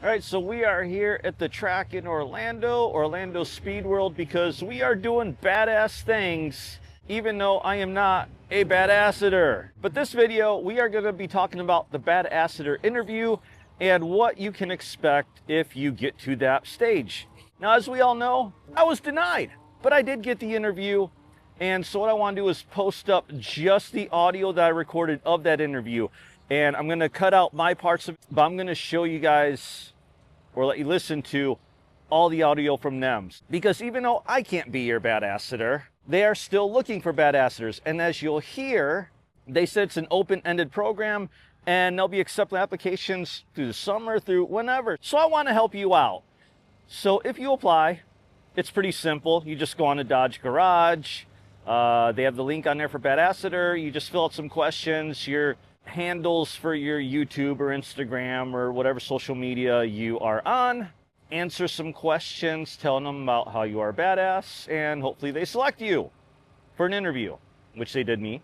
All right, so we are here at the track in Orlando Speed World, because we are doing badass things, even though I am not a Badassador. But this video, we are going to be talking about the Badassador interview and what you can expect if you get to that stage. Now, as we all know, I was denied, but I did get the interview. And so what I want to do is post up just the audio that I recorded of that interview. And I'm going to cut out my parts of it, but I'm going to show you guys, or let you listen to, all the audio from them. Because even though I can't be your Badassador, they are still looking for Badassadors. And as you'll hear, they said it's an open-ended program, and they'll be accepting applications through the summer, through whenever. So I want to help you out. So if you apply, it's pretty simple. You just go on to Dodge Garage. They have the link on there for Badassador. You just fill out some questions, your handles for your YouTube or Instagram or whatever social media you are on. Answer some questions telling them about how you are a badass, and hopefully they select you for an interview, which they did me.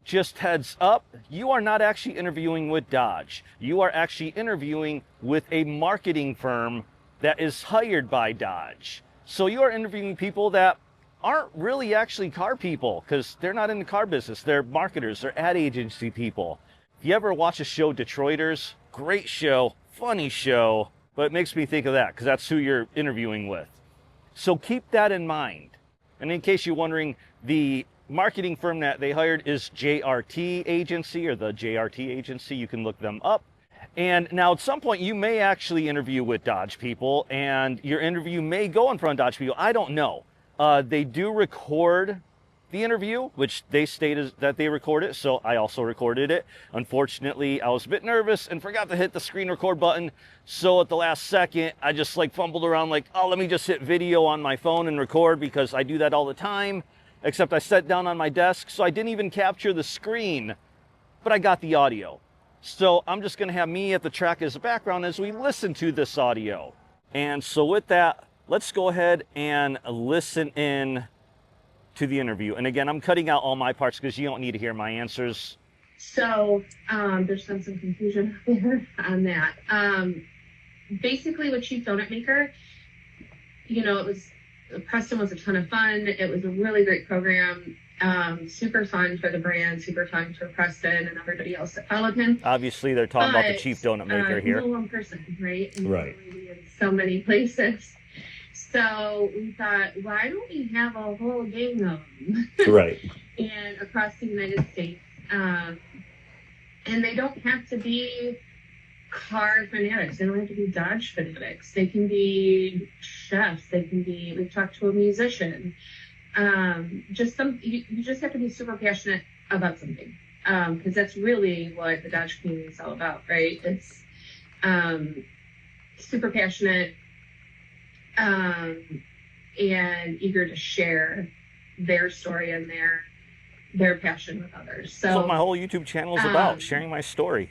Just heads up, you are not actually interviewing with Dodge. You are actually interviewing with a marketing firm that is hired by Dodge. So you are interviewing people that aren't really actually car people, because they're not in the car business. They're marketers, they're ad agency people. If you ever watch a show, Detroiters, great show, funny show, but it makes me think of that because that's who you're interviewing with. So keep that in mind. And in case you're wondering, the marketing firm that they hired is JRT Agency, or the JRT Agency. You can look them up. And now at some point you may actually interview with Dodge people, and your interview may go in front of Dodge people. I don't know. They do record the interview, which they stated that they record it, so I also recorded it. Unfortunately, I was a bit nervous and forgot to hit the screen record button, so at the last second, I just fumbled around oh, let me just hit video on my phone and record, because I do that all the time, except I sat down on my desk, so I didn't even capture the screen, but I got the audio. So I'm just gonna have me at the track as a background as we listen to this audio. And so with that, let's go ahead and listen in to the interview. And again, I'm cutting out all my parts because you don't need to hear my answers. So there's been some confusion there on that. Basically, with Chief Donut Maker, Preston was a ton of fun. It was a really great program. Super fun for the brand, super fun for Preston and everybody else that followed him. Obviously, they're talking about the Chief Donut Maker here. No one person, right? And right. In so many places. So we thought, why don't we have a whole gang of them? Right. And across the United States. And they don't have to be car fanatics. They don't have to be Dodge fanatics. They can be chefs. We've talked to a musician. You just have to be super passionate about something. Because that's really what the Dodge community is all about, right? It's super passionate, and eager to share their story and their passion with others. So that's what my whole YouTube channel is about, sharing my story.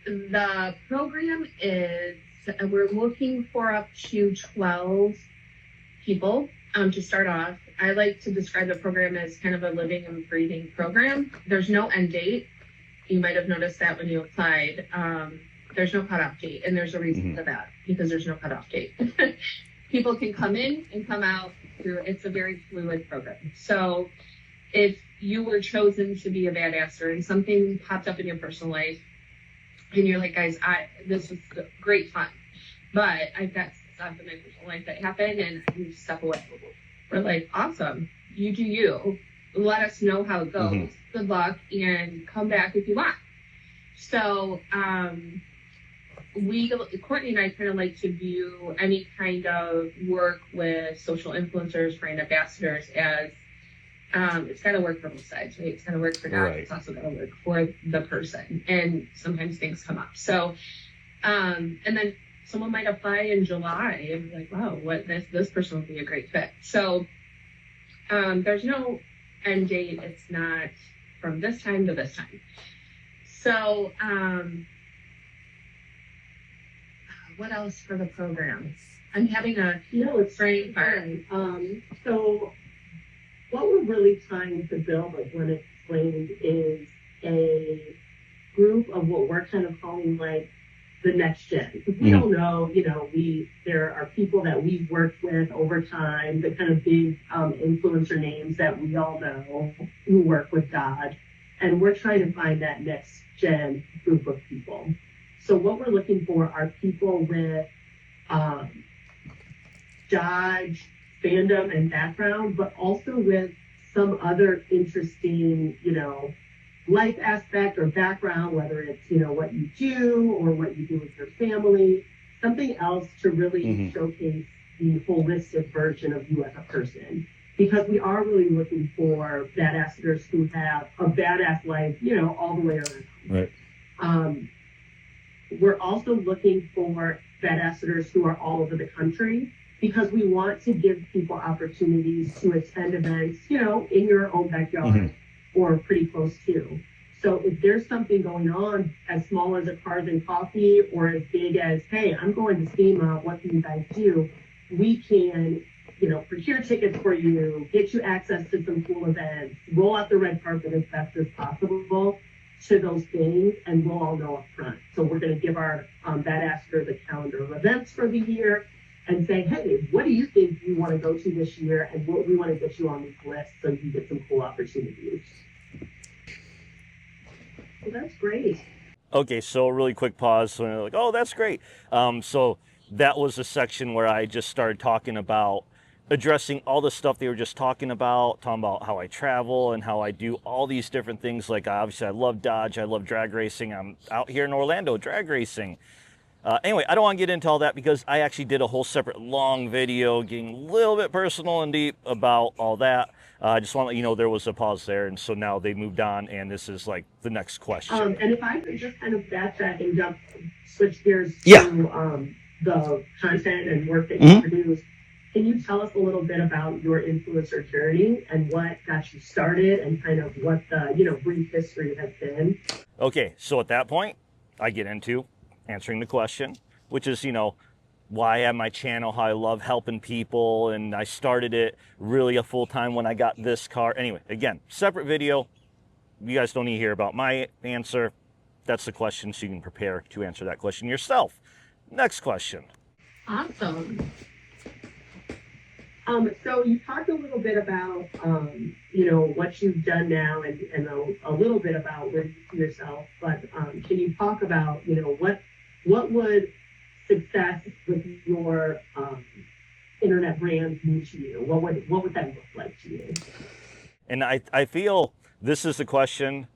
The program is, we're looking for up to 12 people to start off. I like to describe the program as kind of a living and breathing program. There's no end date. You might have noticed that when you applied. There's no cutoff date, and there's a reason for that, because there's no cutoff date. People can come in and come out it's a very fluid program. So if you were chosen to be a badasser and something popped up in your personal life and you're like, guys, this was great fun, but I've got stuff in my personal life that happened and I need to step away. We're like, awesome, you do you. Let us know how it goes. Good luck, and come back if you want. So Courtney and I kind of like to view any kind of work with social influencers, brand ambassadors, as it's got to work for both sides, right? It's got to work for Dodge. Right. It's also got to work for the person, and sometimes things come up. So, and then someone might apply in July and be like, wow, this person would be a great fit. So, there's no end date. It's not from this time to this time. So, what else for the program? I'm having it's brain fart. So what we're really trying to build, like Glenn explained, is a group of what we're kind of calling the next gen. Because we don't know, there are people that we've worked with over time, the kind of big influencer names that we all know who work with Dodge. And we're trying to find that next gen group of people. So what we're looking for are people with Dodge fandom and background, but also with some other interesting, life aspect or background, whether it's, what you do or what you do with your family, something else to really showcase the holistic version of you as a person. Because we are really looking for badassadors who have a badass life, all the way around. Right. We're also looking for badassadors who are all over the country, because we want to give people opportunities to attend events, in your own backyard or pretty close to. So if there's something going on as small as a Cars and Coffee or as big as, hey, I'm going to SEMA, what can you guys do? We can, procure tickets for you, get you access to some cool events, roll out the red carpet as best as possible to those things, and we'll all know up front. So we're going to give our badassadors a calendar of events for the year and say, hey, what do you think you want to go to this year? And what we want to get you on this list so you get some cool opportunities. Well, that's great. Okay, so a really quick pause. So they're like, oh, that's great. So that was a section where I just started talking about addressing all the stuff they were just talking about how I travel and how I do all these different things. Like, obviously, I love Dodge. I love drag racing. I'm out here in Orlando drag racing. Anyway, I don't want to get into all that because I actually did a whole separate long video getting a little bit personal and deep about all that. I just want to let you know there was a pause there, and so now they moved on, and this is like the next question. And if I could just kind of backtrack and switch gears to the content and work that you produce, can you tell us a little bit about your influencer journey and what got you started and kind of what the brief history has been? Okay, so at that point, I get into answering the question, which is, why I have my channel, how I love helping people, and I started it really a full time when I got this car. Anyway, again, separate video. You guys don't need to hear about my answer. That's the question, so you can prepare to answer that question yourself. Next question. Awesome. So you talked a little bit about, what you've done now and a little bit about where you see yourself, but can you talk about, what would success with your internet brands mean to you? What would that look like to you? And I feel this is the question,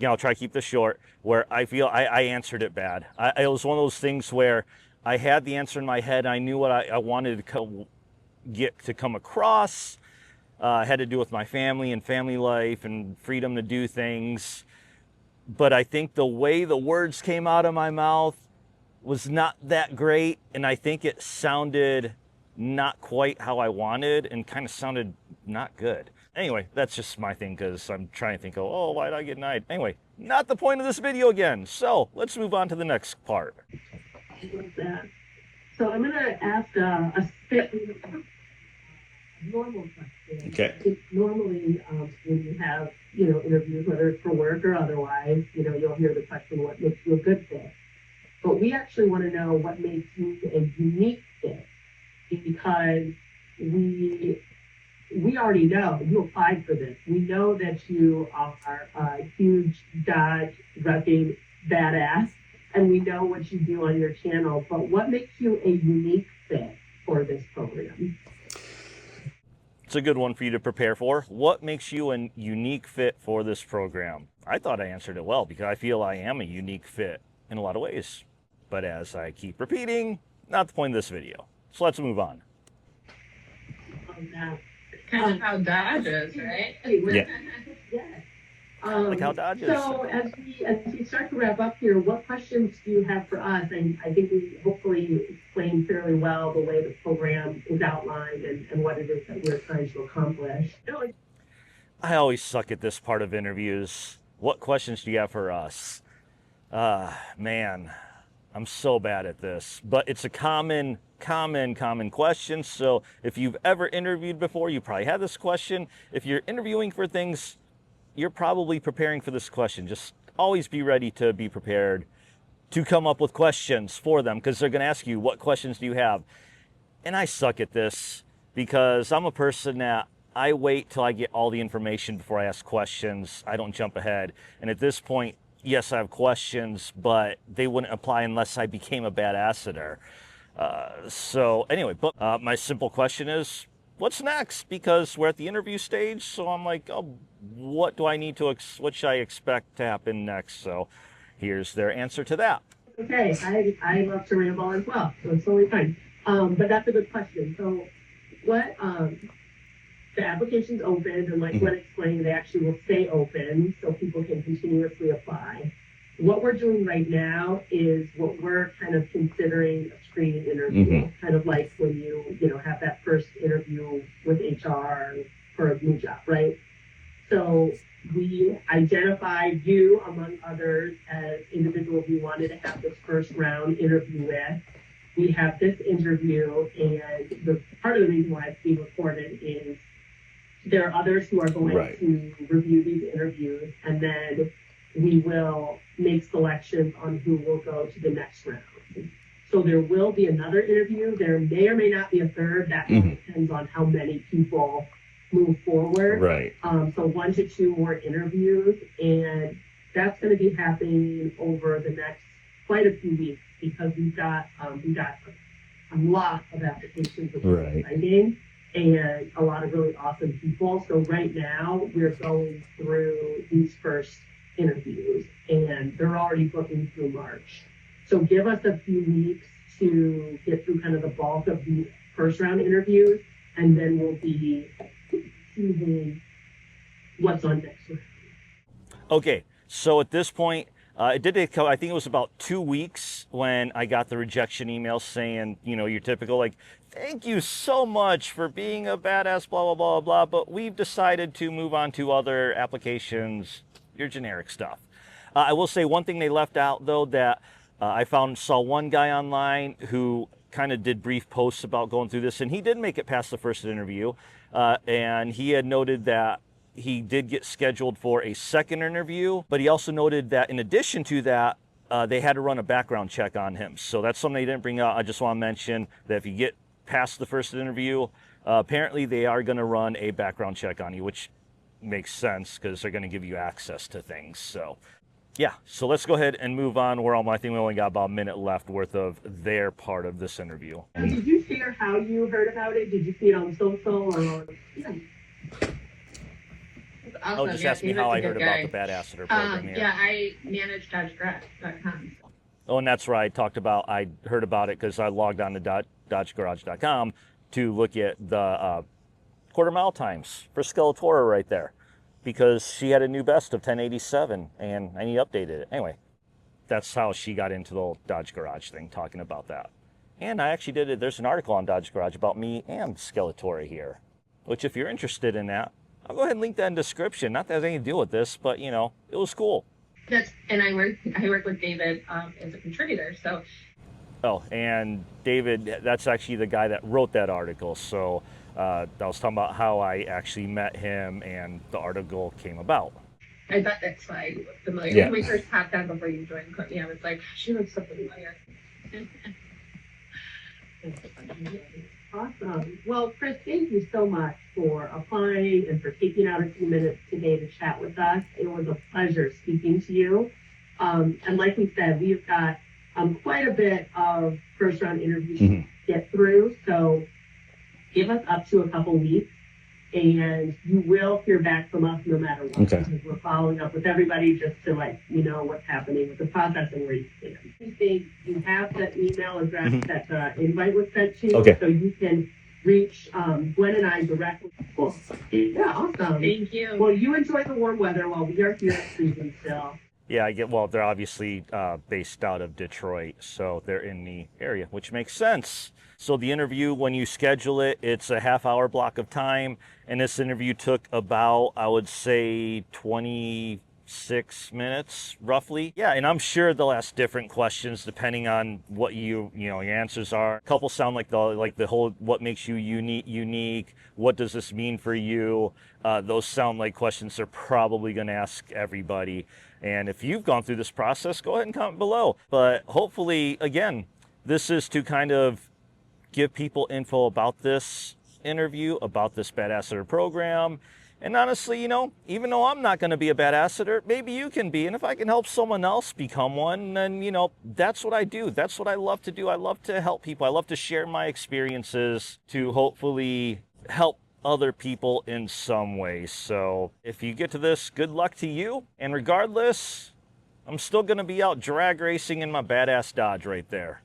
I'll try to keep this short, where I feel I answered it bad. It was one of those things where I had the answer in my head. I knew what I wanted to get to come across. Had to do with my family and family life and freedom to do things. But I think the way the words came out of my mouth was not that great, and I think it sounded not quite how I wanted and kind of sounded not good. Anyway, that's just my thing because I'm trying to think, why did I get denied? Anyway, not the point of this video again. So let's move on to the next part. So I'm going to ask a normal question. Okay. Normally, when you have, interviews, whether it's for work or otherwise, you'll hear the question, what makes you a good fit? But we actually want to know what makes you a unique fit, because we already know you applied for this. We know that you are a huge Dodge repping badass, and we know what you do on your channel. But what makes you a unique fit for this program? It's a good one for you to prepare for. What makes you a unique fit for this program? I thought I answered it well because I feel I am a unique fit in a lot of ways. But as I keep repeating, not the point of this video. So let's move on. Kind of how Dodge is, right? Yeah. Yes. Like how Dodge is. So as we start to wrap up here, what questions do you have for us? And I think we hopefully explained fairly well the way the program is outlined and what it is that we're trying to accomplish. I always suck at this part of interviews. What questions do you have for us? Man, I'm so bad at this. But it's a common question. So if you've ever interviewed before, you probably had this question. If you're interviewing for things, you're probably preparing for this question. Just always be ready to be prepared to come up with questions for them, because they're going to ask you, what questions do you have? And I suck at this because I'm a person that I wait till I get all the information before I ask questions. I don't jump ahead. And at this point, yes, I have questions, but they wouldn't apply unless I became a Badassador. So anyway, but my simple question is, what's next? Because we're at the interview stage, so I'm like, oh, what do I need to, what should I expect to happen next? So here's their answer to that. Okay, I love to ramble as well, so it's totally fine. But that's a good question. So what, the application's open, and like what explained, they actually will stay open so people can continuously apply. What we're doing right now is what we're kind of considering a screening interview, kind of like when you have that first interview with HR for a new job, right? So we identified you, among others, as individuals we wanted to have this first round interview with. We have this interview, and the part of the reason why it's being recorded is there are others who are going to review these interviews, and then we will make selections on who will go to the next round. So there will be another interview. There may or may not be a third. That depends on how many people move forward. Right. So 1 to 2 more interviews, and that's going to be happening over the next quite a few weeks, because we got a lot of applications, which is exciting, and a lot of really awesome people. So right now we're going through these first interviews, and they're already booking through March. So give us a few weeks to get through kind of the bulk of the first round interviews, and then we'll be choosing what's on next round. Okay, so at this point, it did take, I think it was about 2 weeks when I got the rejection email saying, your typical, like, thank you so much for being a badass, blah, blah, blah, blah, but we've decided to move on to other applications, your generic stuff. I will say one thing they left out, though, that I saw one guy online who kind of did brief posts about going through this, and he did make it past the first interview, and he had noted that he did get scheduled for a second interview, but he also noted that in addition to that, they had to run a background check on him. So that's something they didn't bring out. I just want to mention that if you get past the first interview, apparently they are going to run a background check on you, which makes sense because they're going to give you access to things. So yeah, so let's go ahead and move on. I think we only got about a minute left worth of their part of this interview. Did you share how you heard about it? Did you see it on social or? Yeah. Awesome. Just ask me how I heard about the Badassador program here. Yeah, I manage DodgeGarage.com. Oh, and that's right. I heard about it because I logged on to DodgeGarage.com to look at the quarter mile times for Skeletora right there, because she had a new best of 1087 and I need updated it. Anyway, that's how she got into the old Dodge Garage thing, talking about that. And I actually did it. There's an article on Dodge Garage about me and Skeletora here, which if you're interested in that, I'll go ahead and link that in the description. Not that it has anything to do with this, but it was cool. And I work with David as a contributor. So. Oh, and David, that's actually the guy that wrote that article. So I was talking about how I actually met him and the article came about. I thought that's why you looked familiar. Yeah. When we first popped on before you joined Courtney, I was like, she looks so familiar. Awesome. Well, Chris, thank you so much for applying and for taking out a few minutes today to chat with us. It was a pleasure speaking to you. And like we said, we've got quite a bit of first round interviews to get through. So give us up to a couple weeks and you will hear back from us no matter what. Okay. Because we're following up with everybody just to what's happening with the process and where you stand. I think you have the email address that the invite was sent to, so you can reach Gwen and I directly. Cool. Yeah, awesome. Thank you. Well, you enjoy the warm weather while we are here at Freezing still. Yeah, they're obviously based out of Detroit, so they're in the area, which makes sense. So the interview, when you schedule it, it's a half-hour block of time, and this interview took about, I would say, 26 minutes, roughly. Yeah, and I'm sure they'll ask different questions depending on what your answers are. A couple sound like the whole, what makes you unique, what does this mean for you? Those sound like questions they're probably going to ask everybody. And if you've gone through this process, go ahead and comment below. But hopefully, again, this is to kind of give people info about this interview, about this Badassador program. And honestly, you know, even though I'm not going to be a Badassador, maybe you can be. And if I can help someone else become one, then, you know, that's what I do. That's what I love to do. I love to help people. I love to share my experiences to hopefully help other people in some way. So if you get to this, good luck to you. And regardless, I'm still going to be out drag racing in my badass Dodge right there.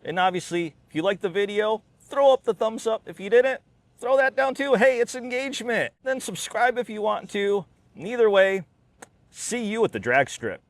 And obviously, if you liked the video, throw up the thumbs up. If you didn't, throw that down too. Hey, it's engagement. Then subscribe if you want to. And either way, see you at the drag strip.